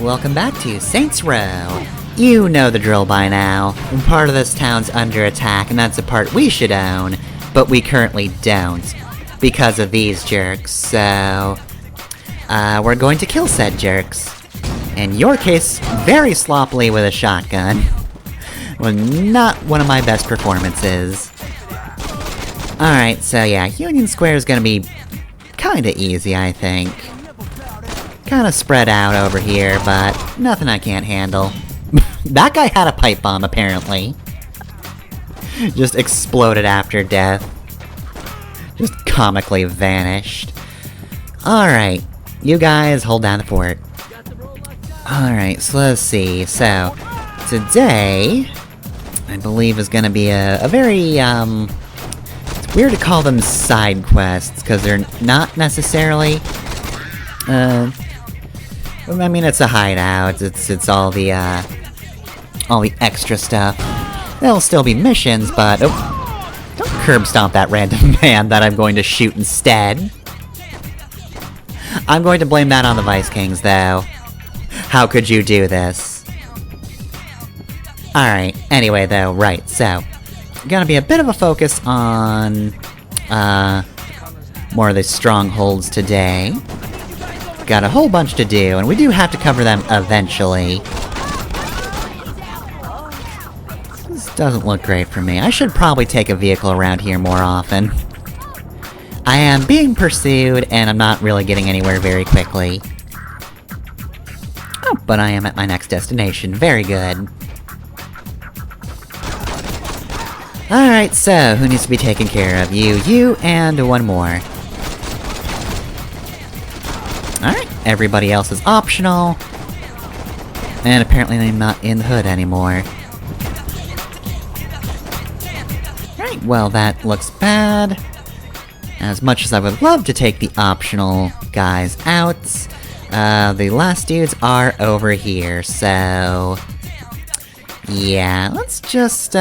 welcome back to Saints Row. You know the drill by now. Part of this town's under attack, and that's a part we should own, but we currently don't, because of these jerks, so... we're going to kill said jerks. In your case, very sloppily with a shotgun. Well, not one of my best performances. Alright, so yeah, Union Square is gonna be kinda easy, I think. Kinda spread out over here, but nothing I can't handle. That guy had a pipe bomb, apparently. Just exploded after death. Just comically vanished. Alright, you guys hold down the fort. Alright, so let's see. So, today, I believe is gonna be a very, it's weird to call them side quests, because they're not necessarily, I mean, it's a hideout, it's all the extra stuff. There'll still be missions, but, oh, don't curb stomp that random man that I'm going to shoot instead. I'm going to blame that on the Vice Kings, though. How could you do this? Alright, anyway though, right, so... gonna be a bit of a focus on... more of the strongholds today. Got a whole bunch to do, and we do have to cover them eventually. This doesn't look great for me. I should probably take a vehicle around here more often. I am being pursued, and I'm not really getting anywhere very quickly. Oh, but I am at my next destination. Very good. Alright, so, who needs to be taken care of? You, and one more. Alright, everybody else is optional. And apparently I'm not in the hood anymore. Alright, well that looks bad. As much as I would love to take the optional guys out, the last dudes are over here, so... yeah, let's just,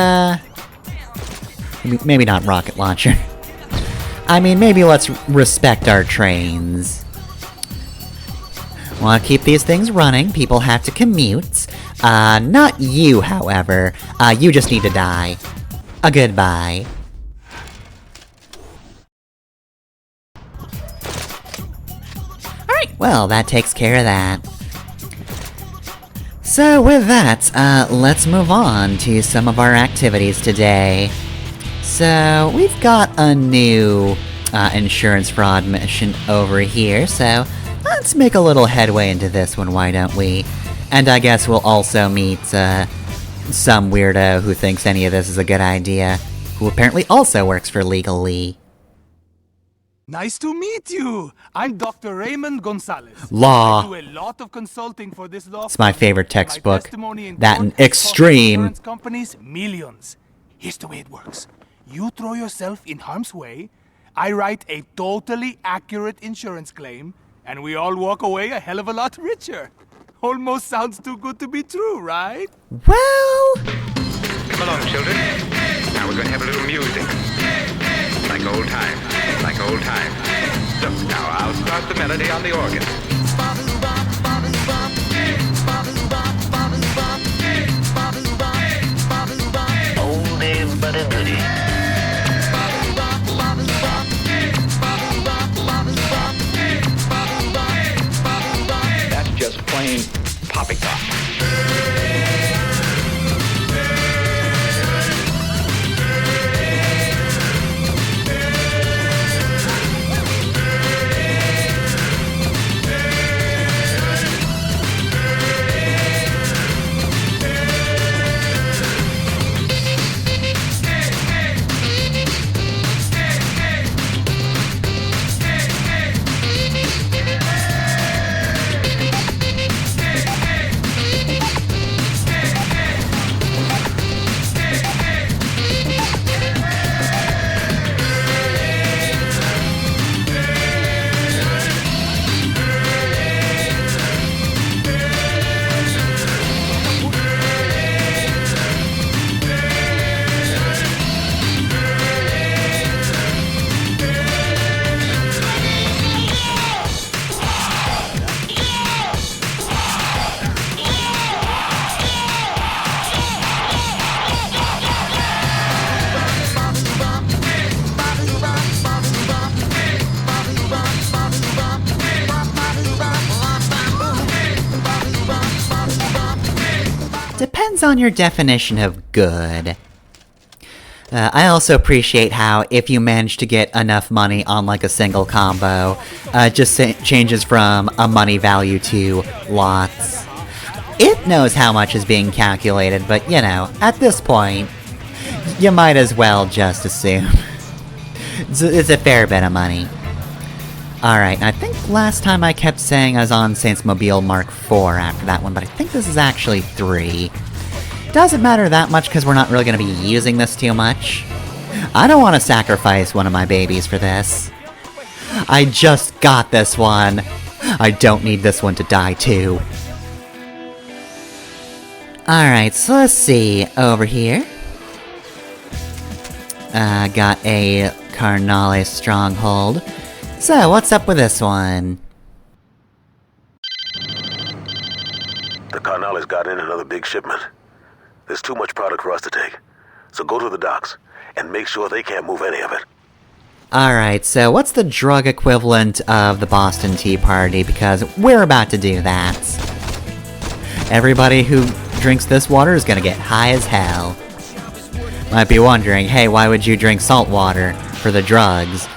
maybe not rocket launcher. I mean, maybe let's respect our trains. Want to keep these things running, people have to commute. Not you, however. You just need to die. A goodbye. Alright, well, that takes care of that. So with that, let's move on to some of our activities today. So, we've got a new, insurance fraud mission over here, so let's make a little headway into this one, why don't we? And I guess we'll also meet, some weirdo who thinks any of this is a good idea, who apparently also works for Legally. Nice to meet you! I'm Dr. Raymond Gonzalez. Law. I do a lot of consulting for this law. It's my favorite textbook. My that and Extreme. Companies, millions. Here's the way it works. You throw yourself in harm's way, I write a totally accurate insurance claim, and we all walk away a hell of a lot richer. Almost sounds too good to be true, right? Well... come along, children. Now we're going to have a little music. Like old times. Like old times. Look, now I'll start the melody on the organ. Oldie but a goodie. That's just plain poppycock. depends on your definition of good. I also appreciate how if you manage to get enough money on like a single combo, it just changes from a money value to lots. It knows how much is being calculated, but you know, at this point, you might as well just assume. It's a fair bit of money. Alright, I think last time I kept saying I was on Saints Mobile Mark IV after that one, but I think this is actually 3. Doesn't matter that much because we're not really going to be using this too much. I don't want to sacrifice one of my babies for this. I just got this one. I don't need this one to die too. Alright, so let's see. Over here. Got a Carnale stronghold. So, what's up with this one? The Carnales got in another big shipment. There's too much product for us to take. So go to the docks, and make sure they can't move any of it. Alright, so what's the drug equivalent of the Boston Tea Party? Because we're about to do that. Everybody who drinks this water is gonna get high as hell. Might be wondering, hey, why would you drink salt water for the drugs?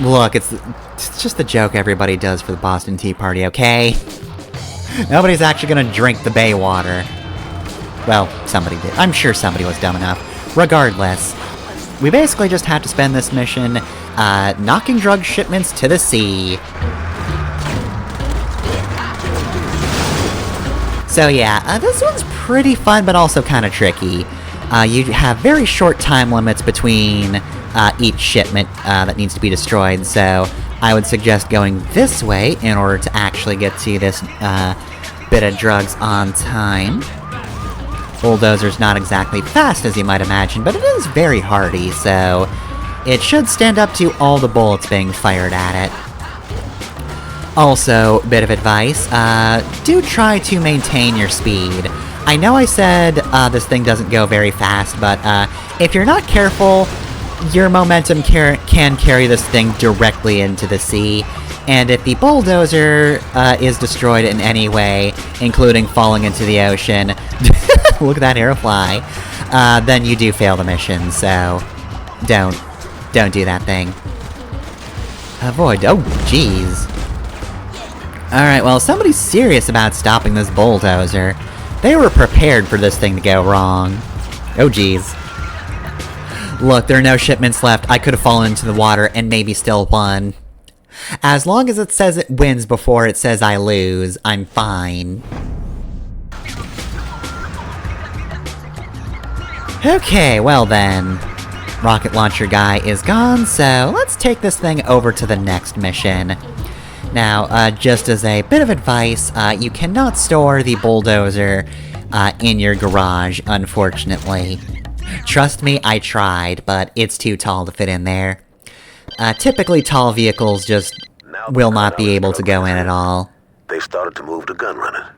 Look, it's just the joke everybody does for the Boston Tea Party, okay? Nobody's actually gonna drink the bay water. Well, somebody did. I'm sure somebody was dumb enough. Regardless, we basically just have to spend this mission, knocking drug shipments to the sea. So yeah, this one's pretty fun, but also kind of tricky. You have very short time limits between each shipment that needs to be destroyed, so I would suggest going this way in order to actually get to this bit of drugs on time. Bulldozer's not exactly fast as you might imagine, but it is very hardy, so it should stand up to all the bullets being fired at it. Also, bit of advice, do try to maintain your speed. I know I said this thing doesn't go very fast, but if you're not careful, your momentum can carry this thing directly into the sea, and if the bulldozer is destroyed in any way, including falling into the ocean, look at that arrow fly, then you do fail the mission, so don't do that thing. Avoid, oh jeez. Alright, well, somebody's serious about stopping this bulldozer. They were prepared for this thing to go wrong. Oh jeez. Look, there are no shipments left. I could have fallen into the water and maybe still won. As long as it says it wins before it says I lose, I'm fine. Okay, well then. Rocket launcher guy is gone, so let's take this thing over to the next mission. Now, just as a bit of advice, you cannot store the bulldozer in your garage, unfortunately. Trust me, I tried, but it's too tall to fit in there. Typically tall vehicles just will not be able to go in at all. They've started to move to gun running.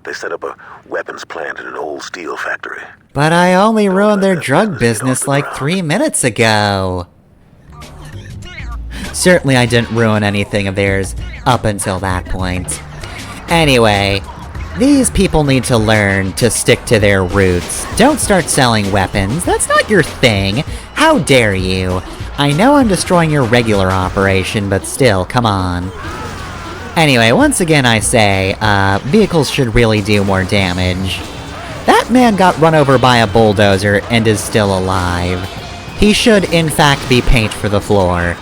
They set up a weapons plant in an old steel factory. But I only ruined their drug business like 3 minutes ago. Certainly I didn't ruin anything of theirs up until that point. Anyway, these people need to learn to stick to their roots. Don't start selling weapons. That's not your thing. How dare you? I know I'm destroying your regular operation, but still, come on. Anyway, once again I say, vehicles should really do more damage. That man got run over by a bulldozer and is still alive. He should, in fact, be paint for the floor.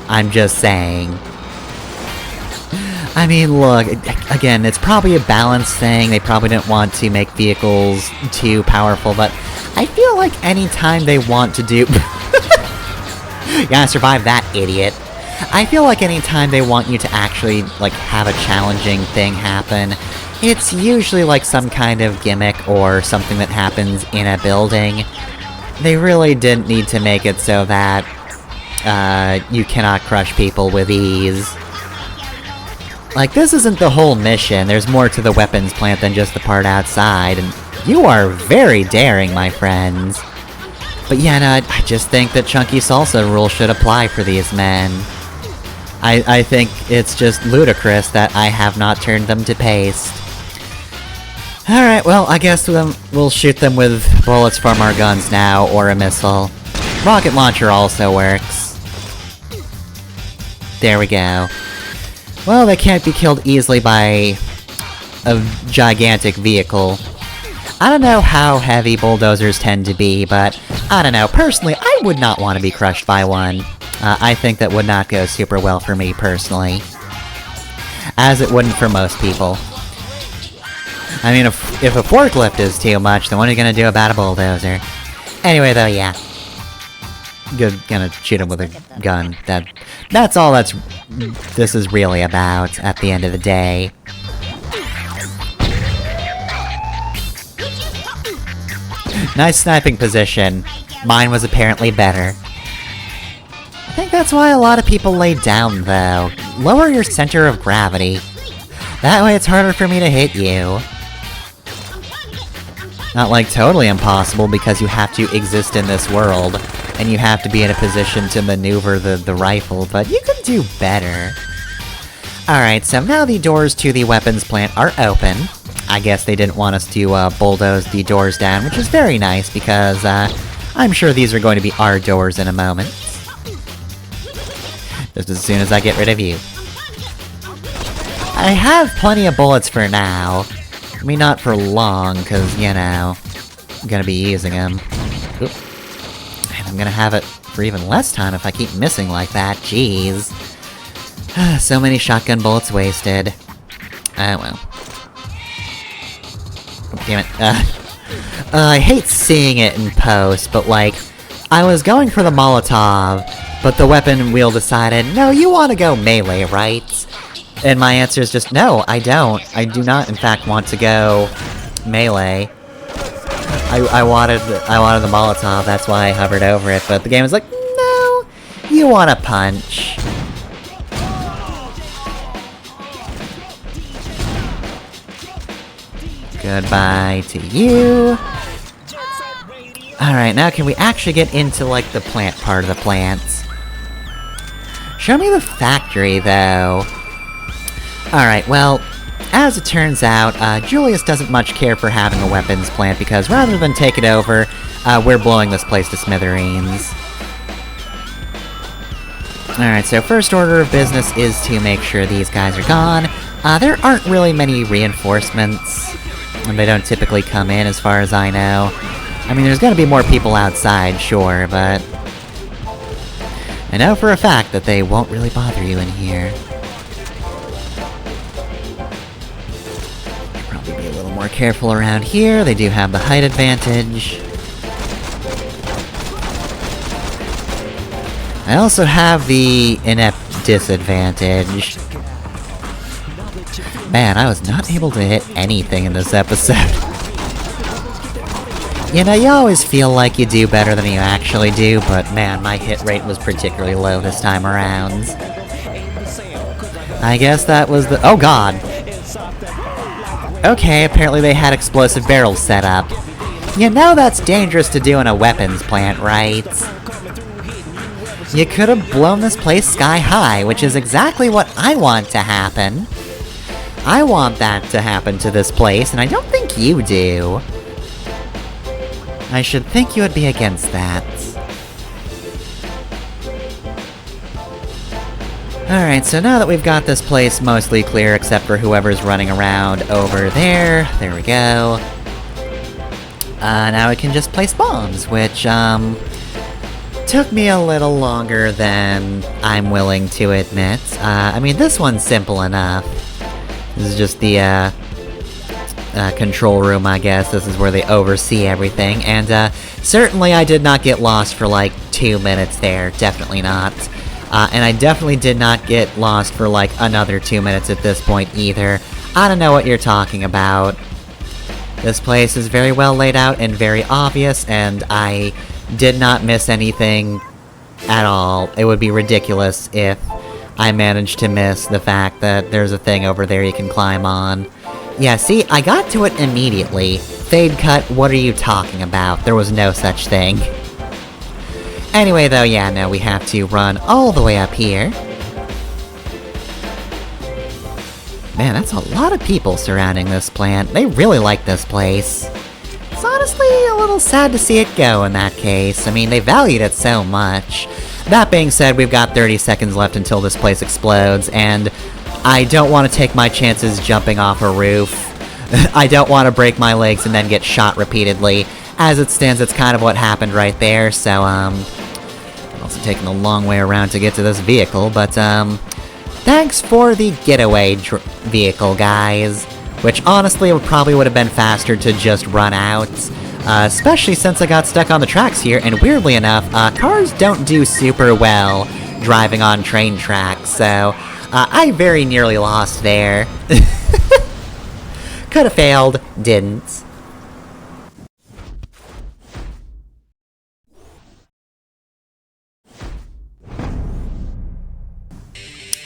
I'm just saying. I mean, look, again, it's probably a balance thing. They probably didn't want to make vehicles too powerful, but I feel like any time they want to do... You gotta survive that, idiot. I feel like any time they want you to actually, like, have a challenging thing happen, it's usually like some kind of gimmick or something that happens in a building. They really didn't need to make it so that, you cannot crush people with ease. Like, this isn't the whole mission. There's more to the weapons plant than just the part outside, and you are very daring, my friends. But yeah, no, I just think that Chunky Salsa rule should apply for these men. I think it's just ludicrous that I have not turned them to paste. Alright, well, I guess we'll shoot them with bullets from our guns now, or a missile. Rocket launcher also works. There we go. Well, they can't be killed easily by a gigantic vehicle. I don't know how heavy bulldozers tend to be, but I don't know. Personally, I would not want to be crushed by one. I think that would not go super well for me, personally. As it wouldn't for most people. I mean, if a forklift is too much, then what are you gonna do about a bulldozer? Anyway, though, yeah. Gonna shoot him with a gun. That's all this is really about, at the end of the day. Nice sniping position. Mine was apparently better. I think that's why a lot of people lay down, though. Lower your center of gravity. That way it's harder for me to hit you. Not like totally impossible, because you have to exist in this world, and you have to be in a position to maneuver the rifle, but you can do better. Alright, so now the doors to the weapons plant are open. I guess they didn't want us to bulldoze the doors down, which is very nice, because I'm sure these are going to be our doors in a moment. Just as soon as I get rid of you. I have plenty of bullets for now. I mean, not for long, because, you know, I'm gonna be using them. Oop. And I'm gonna have it for even less time if I keep missing like that, jeez. So many shotgun bullets wasted. Well. Oh, damn it. I hate seeing it in post, but like, I was going for the Molotov, but the weapon wheel decided, no, you want to go melee, right? And my answer is just, no, I don't. I do not, in fact, want to go melee. I wanted the Molotov, that's why I hovered over it, but the game was like, no, you want to punch. Goodbye to you. Alright, now can we actually get into, like, the plant part of the plants? Show me the factory, though. Alright, well, as it turns out, Julius doesn't much care for having a weapons plant, because rather than take it over, we're blowing this place to smithereens. Alright, so first order of business is to make sure these guys are gone. There aren't really many reinforcements, and they don't typically come in, as far as I know. I mean, there's gonna be more people outside, sure, but I know for a fact that they won't really bother you in here. Should probably be a little more careful around here. They do have the height advantage. I also have the inept disadvantage. Man, I was not able to hit anything in this episode. You know, you always feel like you do better than you actually do, but man, my hit rate was particularly low this time around. I guess that was the— oh god! Okay, apparently they had explosive barrels set up. You know that's dangerous to do in a weapons plant, right? You could have blown this place sky high, which is exactly what I want to happen. I want that to happen to this place, and I don't think you do. I should think you would be against that. Alright, so now that we've got this place mostly clear, except for whoever's running around over there, there we go. Now we can just place bombs, which, took me a little longer than I'm willing to admit. I mean, this one's simple enough. This is just the, control room, I guess. This is where they oversee everything, and, certainly I did not get lost for, like, 2 minutes there. Definitely not. And I definitely did not get lost for, like, another 2 minutes at this point, either. I don't know what you're talking about. This place is very well laid out and very obvious, and I did not miss anything at all. It would be ridiculous if I managed to miss the fact that there's a thing over there you can climb on. Yeah, see, I got to it immediately. Fade cut, what are you talking about? There was no such thing. Anyway, though, yeah, no, we have to run all the way up here. Man, that's a lot of people surrounding this plant. They really like this place. It's honestly a little sad to see it go in that case. I mean, they valued it so much. That being said, we've got 30 seconds left until this place explodes, and I don't want to take my chances jumping off a roof. I don't want to break my legs and then get shot repeatedly. As it stands, it's kind of what happened right there, so, I'm also taking a long way around to get to this vehicle, but, thanks for the getaway vehicle, guys. Which, honestly, would have been faster to just run out. Especially since I got stuck on the tracks here, and weirdly enough, cars don't do super well driving on train tracks, so, I very nearly lost there. Could've failed, didn't.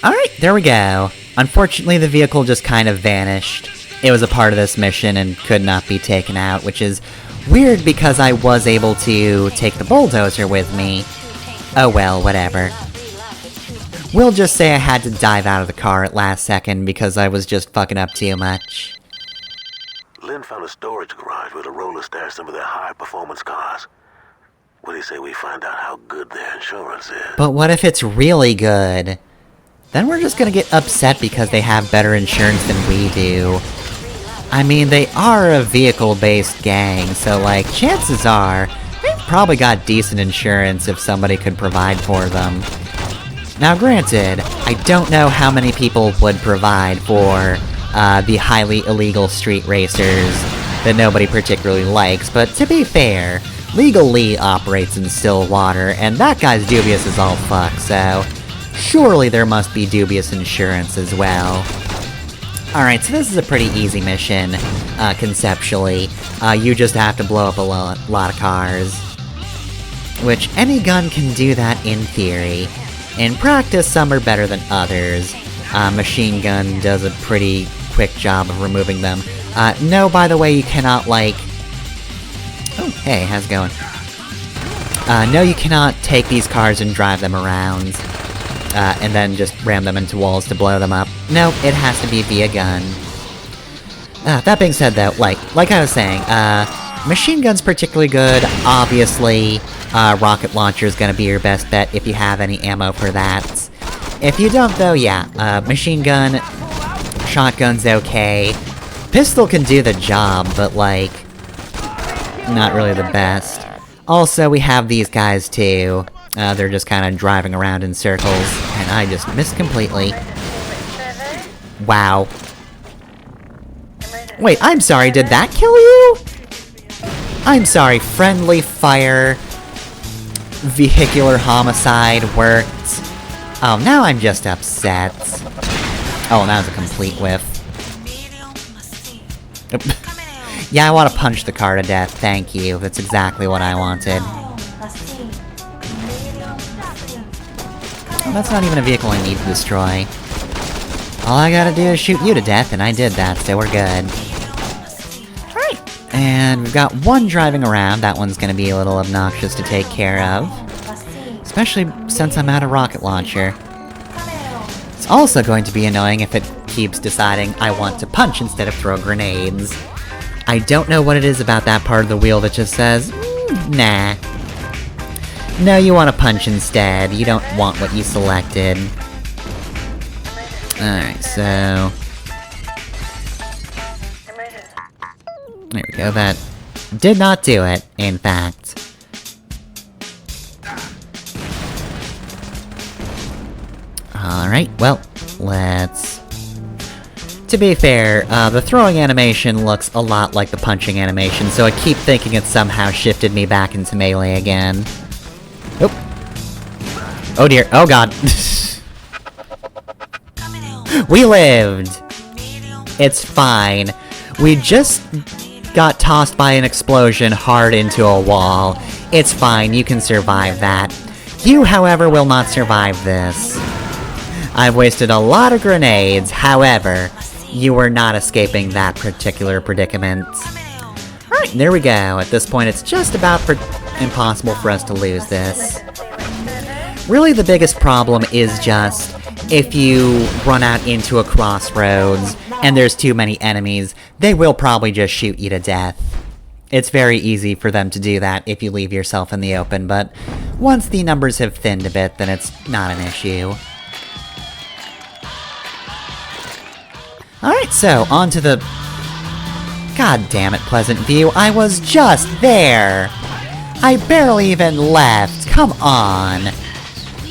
Alright, there we go. Unfortunately, the vehicle just kind of vanished. It was a part of this mission and could not be taken out, which is weird because I was able to take the bulldozer with me. Oh well, whatever. We'll just say I had to dive out of the car at last second because I was just fucking up too much. Lynn found a storage garage where the rollers stashed some of their high-performance cars. What do you say we find out how good their insurance is? But what if it's really good? Then we're just gonna get upset because they have better insurance than we do. I mean, they are a vehicle-based gang, so, like, chances are, they've probably got decent insurance if somebody could provide for them. Now, granted, I don't know how many people would provide for, the highly illegal street racers that nobody particularly likes, but to be fair, Legal Lee operates in Stillwater, and that guy's dubious as all fuck, so surely there must be dubious insurance as well. Alright, so this is a pretty easy mission, conceptually. You just have to blow up a lot of cars. Which, any gun can do that in theory. In practice, some are better than others. Machine gun does a pretty quick job of removing them. No, by the way, you cannot, like... Oh, hey, how's it going? No, you cannot take these cars and drive them around. And then just ram them into walls to blow them up. No, it has to be via gun. That being said, though, like I was saying, machine gun's particularly good. Obviously, rocket launcher is gonna be your best bet if you have any ammo for that. If you don't, though, yeah, machine gun, shotgun's okay. Pistol can do the job, but, like, not really the best. Also, we have these guys, too. They're just kind of driving around in circles, and I just missed completely. Wow. Wait, I'm sorry, did that kill you? I'm sorry, friendly fire... vehicular homicide worked. Oh, now I'm just upset. Oh, that was a complete whiff. Yeah, I want to punch the car to death, thank you. That's exactly what I wanted. Oh, that's not even a vehicle I need to destroy. All I gotta do is shoot you to death, and I did that, so we're good. Alright, and we've got one driving around. That one's gonna be a little obnoxious to take care of. Especially since I'm out of rocket launcher. It's also going to be annoying if it keeps deciding I want to punch instead of throw grenades. I don't know what it is about that part of the wheel that just says, nah. No, you want to punch instead. You don't want what you selected. Alright, so... There we go, that did not do it, in fact. Alright, well, let's... To be fair, the throwing animation looks a lot like the punching animation, so I keep thinking it somehow shifted me back into melee again. Oop. Oh dear, oh god. We lived! It's fine. We just got tossed by an explosion hard into a wall. It's fine, you can survive that. You, however, will not survive this. I've wasted a lot of grenades, however, you were not escaping that particular predicament. Alright, there we go. At this point, it's just about impossible for us to lose this. Really, the biggest problem is just if you run out into a crossroads and there's too many enemies, they will probably just shoot you to death. It's very easy for them to do that if you leave yourself in the open, but once the numbers have thinned a bit, then it's not an issue. Alright, so, on to the... God damn it, Pleasant View, I was just there! I barely even left, come on!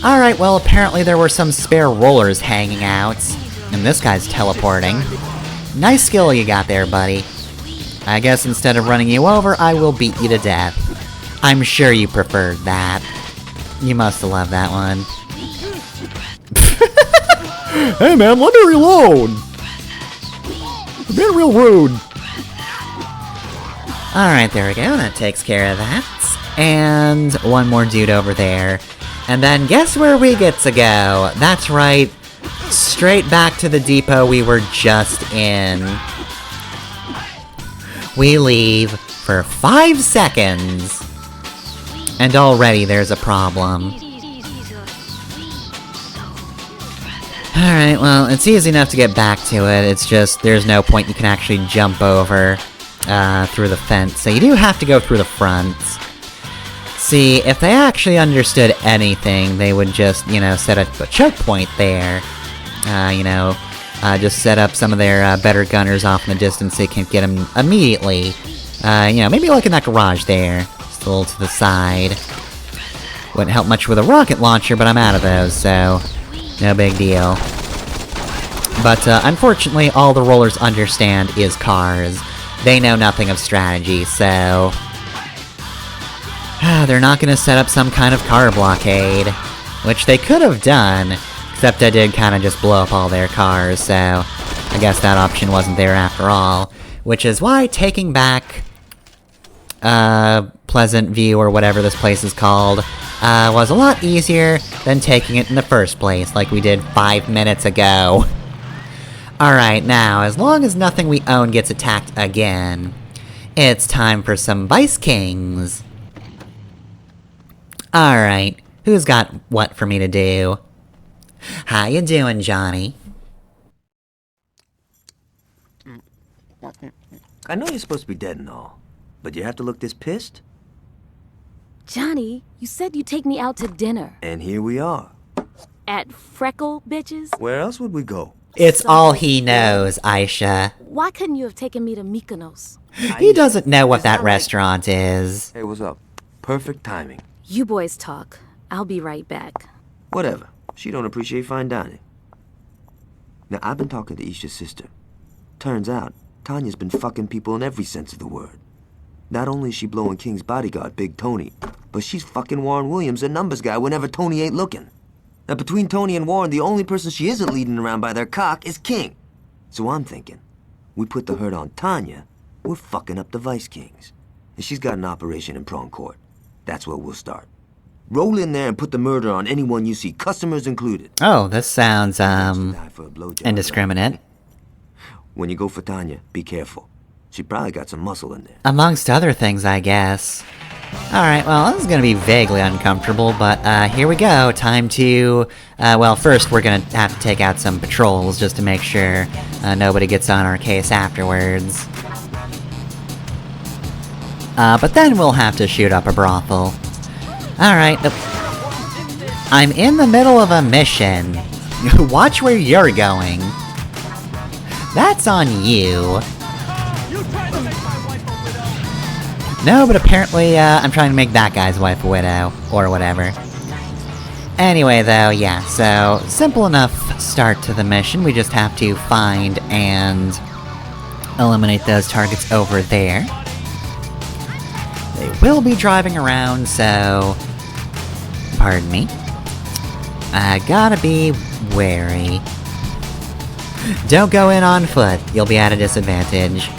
Alright, well, apparently there were some spare rollers hanging out, and this guy's teleporting. Nice skill you got there, buddy. I guess instead of running you over, I will beat you to death. I'm sure you preferred that. You must have loved that one. Hey man, let me reload! You're being real rude. Alright, there we go, that takes care of that. And one more dude over there. And then guess where we get to go? That's right, straight back to the depot we were just in. We leave for 5 seconds. And already there's a problem. Alright, well, it's easy enough to get back to it, it's just there's no point you can actually jump over through the fence, so you do have to go through the front. See, if they actually understood anything, they would just, you know, set up a choke point there. Just set up some of their better gunners off in the distance so you can get them immediately. Maybe like in that garage there. Just a little to the side. Wouldn't help much with a rocket launcher, but I'm out of those, so no big deal. But unfortunately, all the rollers understand is cars. They know nothing of strategy, so... they're not gonna set up some kind of car blockade. Which they could have done, except I did kinda just blow up all their cars, so I guess that option wasn't there after all. Which is why taking back Pleasant View, or whatever this place is called, was a lot easier than taking it in the first place, like we did 5 minutes ago. Alright, now, as long as nothing we own gets attacked again, it's time for some Vice Kings. Alright, who's got what for me to do? How you doing, Johnny? I know you're supposed to be dead and all, but you have to look this pissed? Johnny, you said you'd take me out to dinner. And here we are. At Freckle Bitches? Where else would we go? It's all he knows, Aisha. Why couldn't you have taken me to Mykonos? He doesn't know what that restaurant is. Hey, what's up? Perfect timing. You boys talk. I'll be right back. Whatever. She don't appreciate fine dining. Now, I've been talking to Isha's sister. Turns out, Tanya's been fucking people in every sense of the word. Not only is she blowing King's bodyguard, Big Tony, but she's fucking Warren Williams, a numbers guy, whenever Tony ain't looking. Now, between Tony and Warren, the only person she isn't leading around by their cock is King. So I'm thinking, we put the hurt on Tanya, we're fucking up the Vice Kings. And she's got an operation in Prawn Court. That's where we'll start. Roll in there and put the murder on anyone you see, customers included. Oh, this sounds, indiscriminate. When you go for Tanya, be careful. She probably got some muscle in there. Amongst other things, I guess. Alright, well, this is gonna be vaguely uncomfortable, but, here we go. Time to... well, first we're gonna have to take out some patrols, just to make sure, nobody gets on our case afterwards. But then we'll have to shoot up a brothel. Alright, I'm in the middle of a mission. Watch where you're going. That's on you. No, but apparently, I'm trying to make that guy's wife a widow, or whatever. Anyway, though, yeah, so, simple enough start to the mission. We just have to find and eliminate those targets over there. They will be driving around, so... Pardon me. I gotta be wary. Don't go in on foot, you'll be at a disadvantage.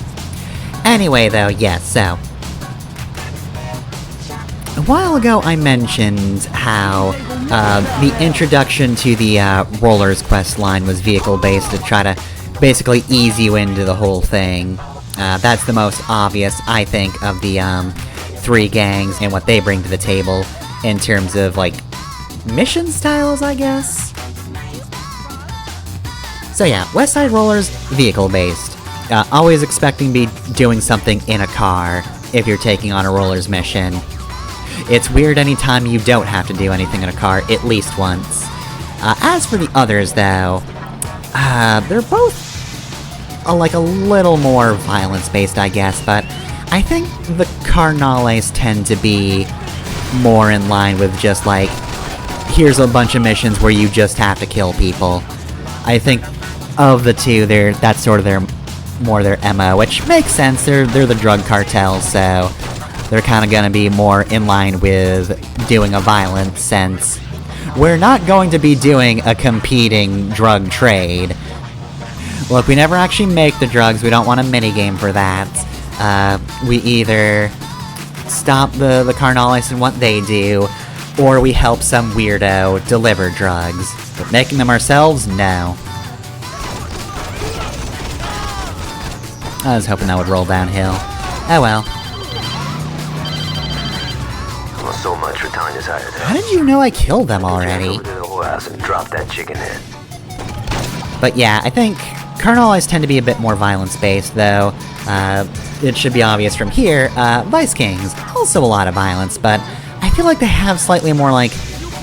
Anyway, though, yes, so... A while ago I mentioned how, the introduction to the, Rollers quest line was vehicle-based to try to basically ease you into the whole thing. That's the most obvious, I think, of the, 3 gangs and what they bring to the table in terms of, like, mission styles, I guess? So yeah, West Side Rollers, vehicle-based. Always expecting to be doing something in a car if you're taking on a Rollers mission. It's weird anytime you don't have to do anything in a car, at least once. As for the others, though, they're both like a little more violence-based, I guess, but I think the Carnales tend to be more in line with just like, here's a bunch of missions where you just have to kill people. I think of the two, that's sort of their MO, which makes sense. They're the drug cartels, so they're kind of gonna be more in line with doing a violent sense. We're not going to be doing a competing drug trade. Look, we never actually make the drugs, we don't want a minigame for that. We either stop the Carnales and what they do, or we help some weirdo deliver drugs. But making them ourselves, no. I was hoping that would roll downhill. Oh well. Well, so much for Tanya's heart attack. How did you know I killed them already? Over to the whole house and drop that chicken head. But yeah, I think Carnales tend to be a bit more violence-based, though. It should be obvious from here. Vice Kings, also a lot of violence, but I feel like they have slightly more, like,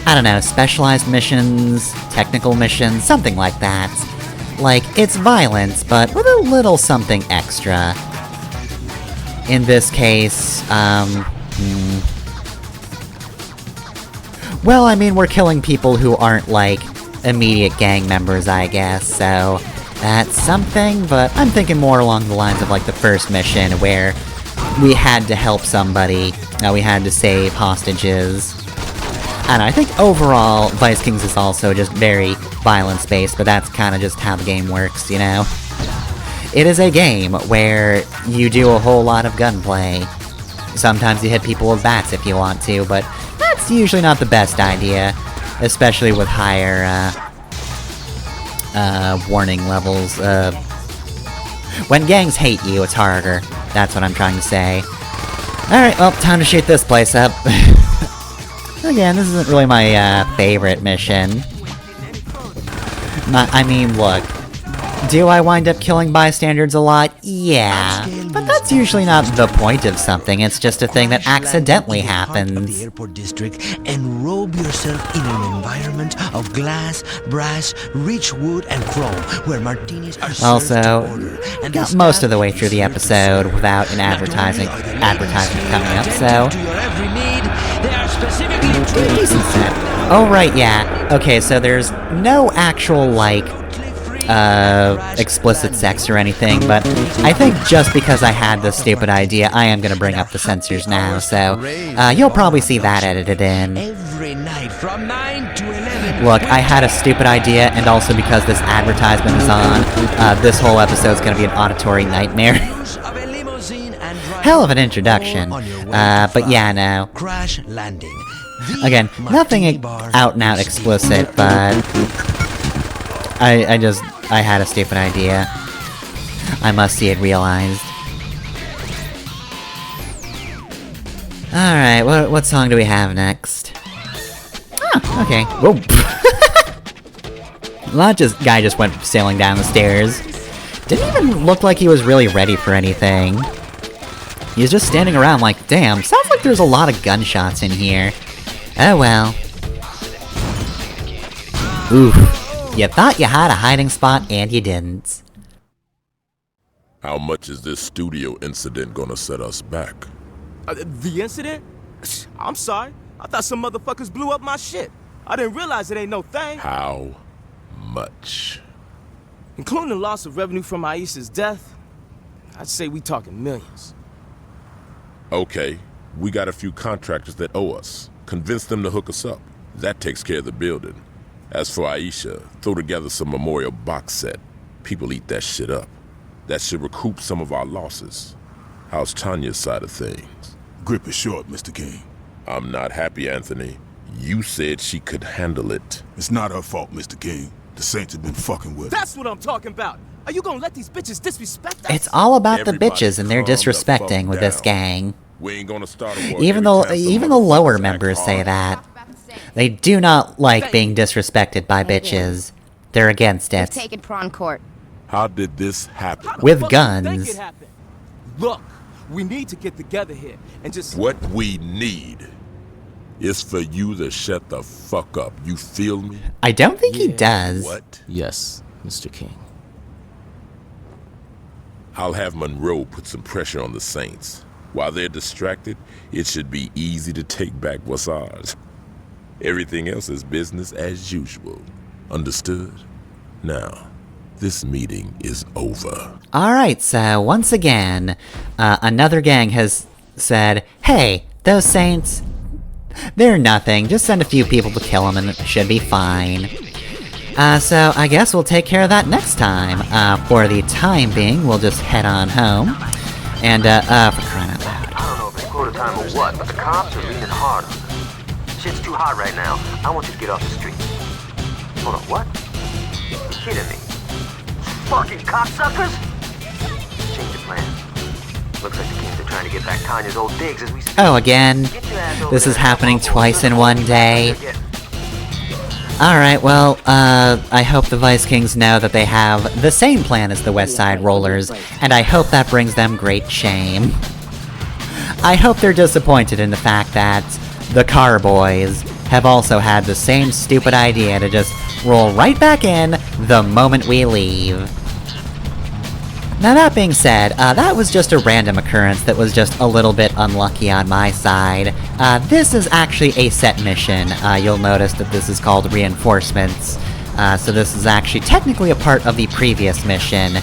I don't know, specialized missions, technical missions, something like that. Like, it's violence, but with a little something extra. In this case, well, I mean, we're killing people who aren't, like, immediate gang members, I guess, so that's something, but I'm thinking more along the lines of, like, the first mission, where we had to help somebody, we had to save hostages. I don't know, I think overall, Vice Kings is also just very violence-based, but that's kind of just how the game works, you know? It is a game where you do a whole lot of gunplay. Sometimes you hit people with bats if you want to, but that's usually not the best idea, especially with higher, warning levels. When gangs hate you, it's harder. That's what I'm trying to say. Alright, well, time to shoot this place up. Again, this isn't really my, favorite mission. I mean, look. Do I wind up killing bystanders a lot? Yeah. But that's usually not the point of something, it's just a thing that accidentally happens. The airport district and robe yourself in an environment of glass, brass, rich wood, and chrome, where martinis are served Also, to order, and got the most of the staff way is through the here to episode serve. without an Not only advertisement are the labels coming up, attentive so to your every need, they are specifically decent set. Oh right, yeah. Okay, so there's no actual, like, explicit sex or anything, but I think just because I had this stupid idea, I am gonna bring up the censors now, so, you'll probably see that edited in. Every night from 9 to 11. Look, I had a stupid idea, and also because this advertisement is on, this whole episode's gonna be an auditory nightmare. Hell of an introduction. But yeah, no. Crash landing. Again, nothing out and out explicit, but I had a stupid idea. I must see it realized. Alright, what song do we have next? Ah, okay. Whoa. That guy just went sailing down the stairs. Didn't even look like he was really ready for anything. He was just standing around like, damn, sounds like there's a lot of gunshots in here. Oh well. Oof. You thought you had a hiding spot, and you didn't. How much is this studio incident gonna set us back? The incident? I'm sorry. I thought some motherfuckers blew up my shit. I didn't realize it ain't no thing. How much? Including the loss of revenue from Aisha's death, I'd say we talking millions. Okay, we got a few contractors that owe us. Convince them to hook us up. That takes care of the building. As for Aisha, throw together some memorial box set. People eat that shit up. That should recoup some of our losses. How's Tanya's side of things? Grip is short, Mr. King. I'm not happy, Anthony. You said she could handle it. It's not her fault, Mr. King. The Saints have been fucking with her. That's what I'm talking about. Are you gonna let these bitches disrespect us? It's all about the Everybody bitches and their calm the disrespecting fuck with this down. gang. We ain't gonna start a war Even the lower members say that. They do not like being disrespected by bitches. they're against it. Taken prawn court. How did this happen? With Fuck, guns. think it happened. Look, we need to get together here and just... What we need is for you to shut the fuck up. You feel me? I don't think he does. What? Yes, Mr. King. I'll have Monroe put some pressure on the Saints. While they're distracted, it should be easy to take back what's ours. Everything else is business as usual. Understood? Now, this meeting is over. Alright, so once again, another gang has said, hey, those Saints, they're nothing. Just send a few people to kill them and it should be fine. So I guess we'll take care of that next time. For the time being, we'll just head on home. And, for crying out loud. I don't know if it's quota time or what, but the cops are leaning hard on us. Shit's too hot right now. I want you to get off the street. Hold on, what? You're kidding me. Fucking cocksuckers? Change of plans. Looks like the Kings are trying to get back Tanya's old digs as we speak. Oh, again? This is happening twice in one day? Alright, well, I hope the Vice Kings know that they have the same plan as the West Side Rollers, and I hope that brings them great shame. I hope they're disappointed in the fact that the Car Boys have also had the same stupid idea to just roll right back in the moment we leave. Now that being said, that was just a random occurrence that was just a little bit unlucky on my side. This is actually a set mission. You'll notice that this is called Reinforcements. So this is actually technically a part of the previous mission,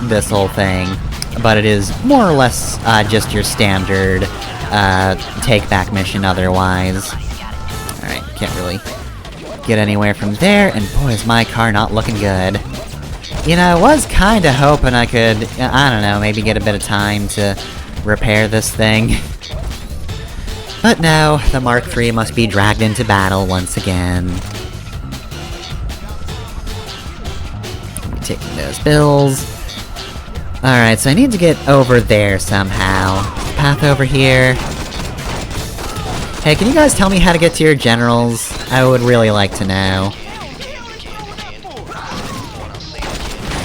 this whole thing. But it is more or less just your standard take-back mission otherwise. Alright, can't really get anywhere from there, and boy is my car not looking good. You know, I was kinda hoping I could, I don't know, maybe get a bit of time to repair this thing. But no, the Mark III must be dragged into battle once again. Taking those bills. Alright, so I need to get over there somehow. Path over here. Hey, can you guys tell me how to get to your generals? I would really like to know.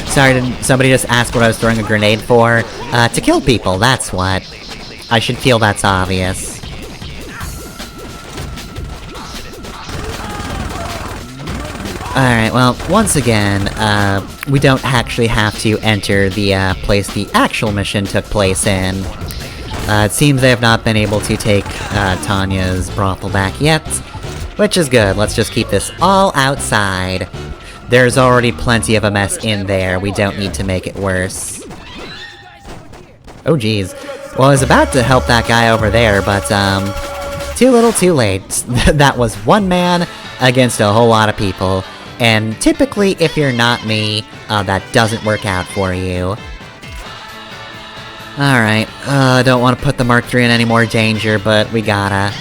Sorry, did somebody just ask what I was throwing a grenade for? To kill people, that's what. I should feel that's obvious. Alright, well, once again, we don't actually have to enter the place the actual mission took place in. It seems they have not been able to take Tanya's brothel back yet, which is good. Let's just keep this all outside. There's already plenty of a mess in there, we don't need to make it worse. Oh geez. Well, I was about to help that guy over there, but, too little too late. That was one man against a whole lot of people. And typically, if you're not me, that doesn't work out for you. Alright, I don't want to put the Mark III in any more danger, but we gotta.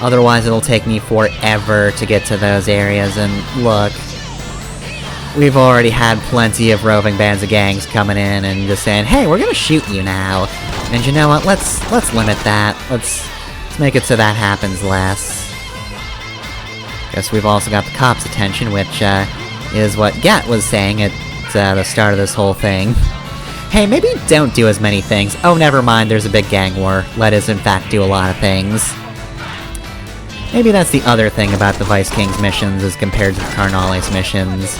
Otherwise it'll take me forever to get to those areas, and look. We've already had plenty of roving bands of gangs coming in and just saying, hey, we're gonna shoot you now. And you know what, let's limit that. Let's make it so that happens less. Guess we've also got the cops' attention, which, is what Gat was saying at, the start of this whole thing. Hey, maybe don't do as many things. Oh, never mind, there's a big gang war. Let us, in fact, do a lot of things. Maybe that's the other thing about the Vice King's missions as compared to the Carnales missions.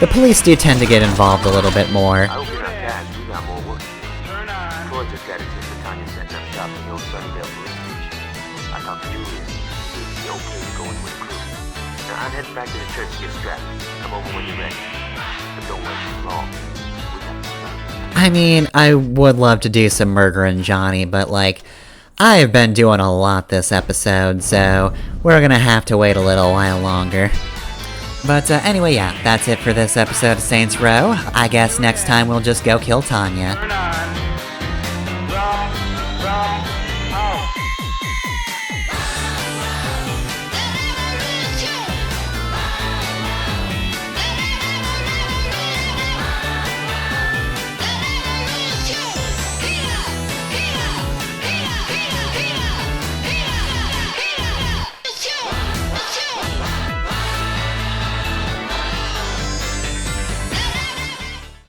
The police do tend to get involved a little bit more. I hope you're not bad. We got more work. Troy just got his sister Tanya setting up shop in the old Sunnydale police station. I talked to Julius. He's okay to go in with the crew. Now, I'm heading back to the church to get strapped. Come over when you're ready. But don't wait too long. I mean, I would love to do some murdering Johnny, but, like, I've been doing a lot this episode, so we're gonna have to wait a little while longer. But anyway, yeah, that's it for this episode of Saints Row. I guess next time we'll just go kill Tanya.